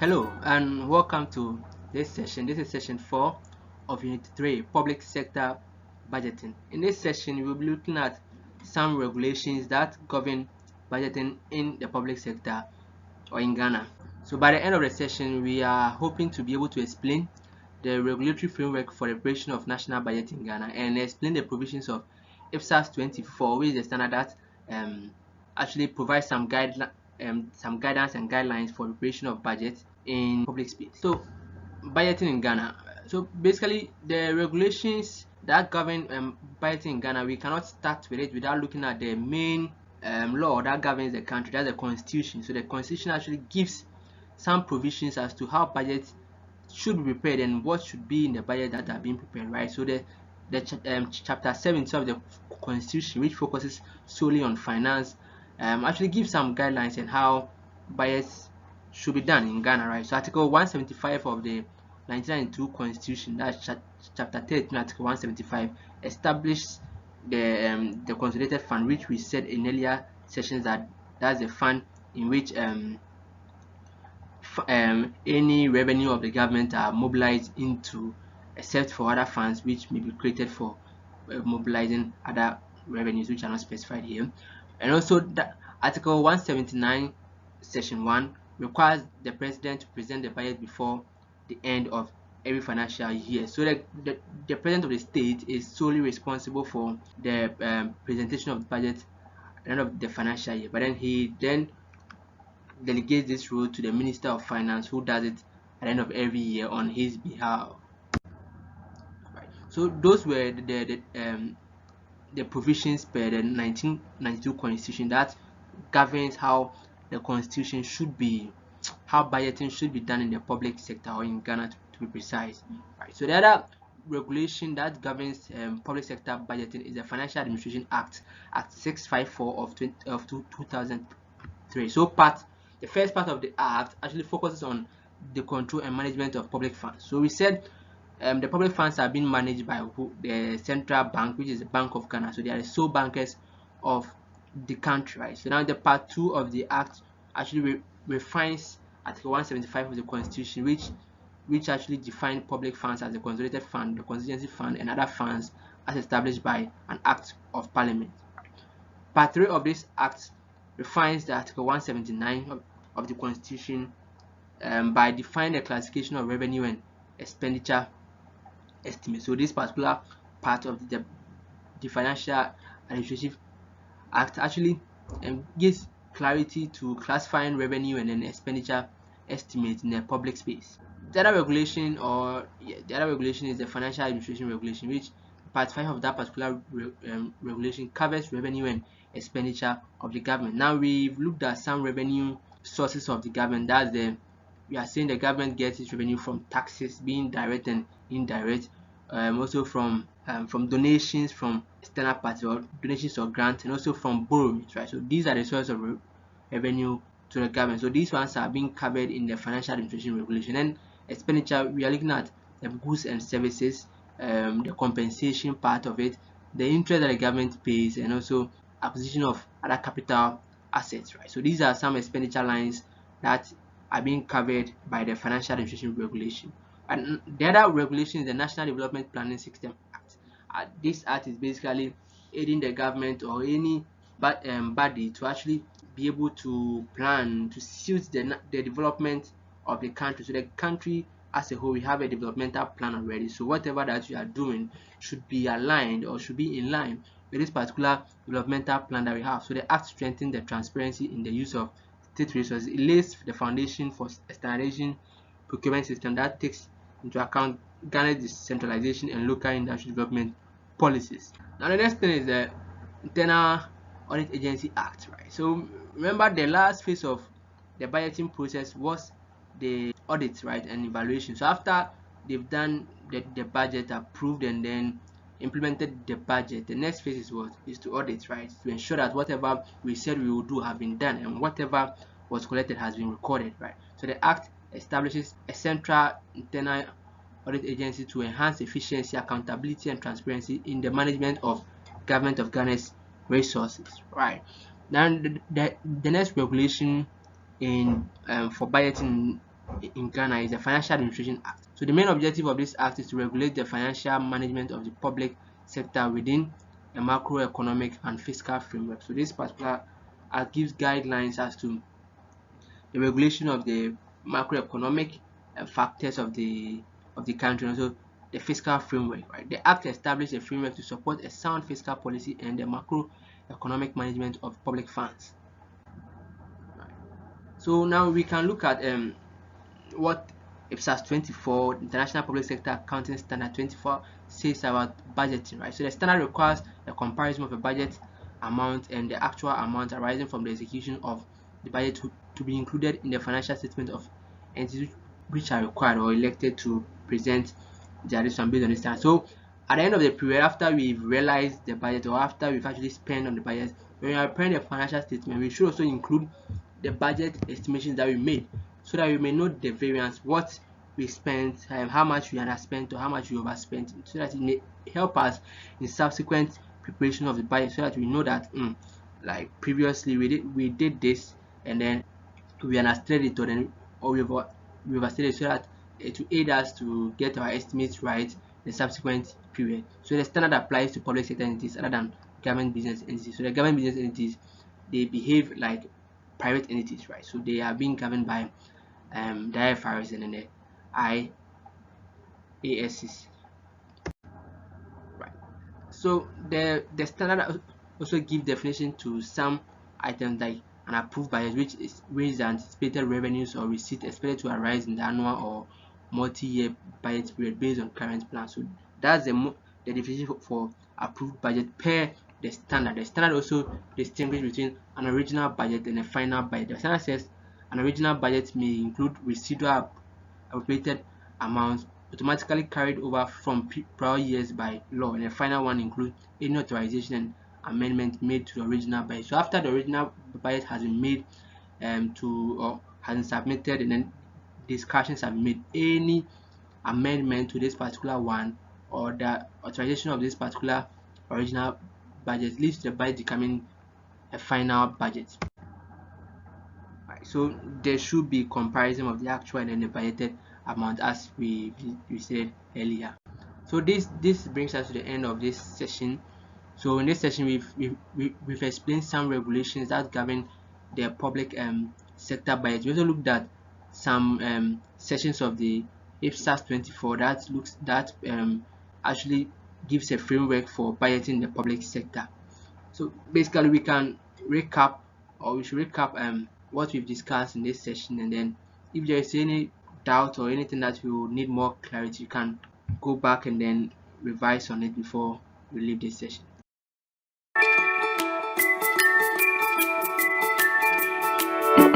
Hello and welcome to this session. This is session 4 of Unit 3, Public Sector Budgeting. In this session, we will be looking at some regulations that govern budgeting in the public sector or in Ghana. So by the end of the session, we are hoping to be able to explain the regulatory framework for the preparation of national budget in Ghana and explain the provisions of IFSAS 24, which is the standard that actually provides some guidance and guidelines for preparation of budget in public space. So budgeting in Ghana. So basically the regulations that govern budgeting in Ghana, we cannot start with it without looking at the main law that governs the country. That's the constitution. So the constitution actually gives some provisions as to how budget should be prepared and what should be in the budget that are being prepared, right? So the chapter 70 of the constitution, which focuses solely on finance, actually gives some guidelines on how budgets should be done in Ghana, right? So article 175 of the 1992 constitution, that's chapter 13, article 175, established the consolidated fund, which we said in earlier sessions that that's a fund in which any revenue of the government are mobilized into, except for other funds which may be created for mobilizing other revenues which are not specified here. And also that article 179 section 1 requires the president to present the budget before the end of every financial year. So the president of the state is solely responsible for the presentation of the budget at the end of the financial year, but then he delegates this role to the Minister of Finance, who does it at the end of every year on his behalf. Right. So those were the provisions per the 1992 Constitution that governs how the Constitution should be, how budgeting should be done in the public sector or in Ghana to be precise. Right. So the other regulation that governs public sector budgeting is the Financial Administration Act, Act 654 of 2003. So the first part of the act actually focuses on the control and management of public funds. So we said the public funds are being managed by the central bank, which is the Bank of Ghana. So they are the sole bankers of the country, right? So now the part 2 of the act actually refines article 175 of the constitution, which actually define public funds as the consolidated fund, the contingency fund, and other funds as established by an act of parliament. Part 3 of this act refines the article 179 of the constitution by defining the classification of revenue and expenditure estimate. So this particular part of the Financial Administrative Act actually gives clarity to classifying revenue and then expenditure estimates in the public space. The other regulation is the Financial Administration Regulation, which part 5 of that particular regulation covers revenue and expenditure of the government. Now we've looked at some revenue sources of the government. We are saying the government gets its revenue from taxes, being direct and indirect, also from donations from external parties, or donations or grants, and also from borrowings, right? So these are the sources of revenue to the government. So these ones are being covered in the Financial Administration Regulation. And expenditure, we are looking at the goods and services, the compensation part of it, the interest that the government pays, and also acquisition of other capital assets, right? So these are some expenditure lines that are being covered by the Financial Administration Regulation. And the other regulation is the National Development Planning System Act. This act is basically aiding the government or any body to actually be able to plan to suit the development of the country. So the country as a whole, we have a developmental plan already. So whatever that you are doing should be aligned or should be in line with this particular developmental plan that we have. So the act strengthens the transparency in the use of state resources. It lays the foundation for a standardization procurement system that takes into account Ghana's decentralization and local industrial development policies. Now the next thing is the Internal Audit Agency Act, right? So remember the last phase of the budgeting process was the audit, right, and evaluation. So after they've done the budget, approved and then implemented the budget, the next phase is to audit, right, to ensure that whatever we said we will do have been done and whatever was collected has been recorded, right? So the act establishes a central internal audit agency to enhance efficiency, accountability, and transparency in the management of government of Ghana's resources, right? Then the next regulation in for budgeting in Ghana is the Financial Administration Act. So the main objective of this act is to regulate the financial management of the public sector within a macroeconomic and fiscal framework. So this particular act gives guidelines as to the regulation of the macroeconomic factors of the country, and also the fiscal framework. Right, the act established a framework to support a sound fiscal policy and the macroeconomic management of public funds. Right. So now we can look at what IPSAS 24, International Public Sector Accounting Standard 24, says about budgeting. Right, so the standard requires a comparison of a budget amount and the actual amount arising from the execution of the budget to be included in the financial statement of entities which are required or elected to present their return based on this standard. So at the end of the period, after we've realized the budget or after we've actually spent on the budget, when we are preparing the financial statement, we should also include the budget estimations that we made so that we may know the variance, what we spent, how much we underspent or how much we overspent, so that it may help us in subsequent preparation of the budget, so that we know that like previously we did this and then we understood it, or then or we overstated it, so that it will aid us to get our estimates right in the subsequent period. So the standard applies to public sector entities other than government business entities. So the government business entities, they behave like private entities, right? So they are being governed by the IFRS and then the IASs, right? So the standard also give definition to some items like an approved budget, which is the anticipated revenues or receipts expected to arise in the annual or multi-year budget period based on current plan. So that's the definition for approved budget per the standard. The standard also distinguishes between an original budget and a final budget. The standard says an original budget may include residual appropriated amounts automatically carried over from prior years by law, and the final one includes any authorization and amendment made to the original budget. So after the original budget has been made to or has been submitted and then discussions have been made, any amendment to this particular one or the authorization of this particular original budget leads to the budget becoming a final budget. Right, so there should be comparison of the actual and then the budgeted amount, as we said earlier. So this brings us to the end of this session. So in this session we've explained some regulations that govern the public sector budget. We also looked at some sessions of the IPSAS 24 that actually gives a framework for budgeting the public sector. So basically we can recap, or we should recap what we've discussed in this session, and then if there is any doubt or anything that you need more clarity, you can go back and then revise on it before we leave this session.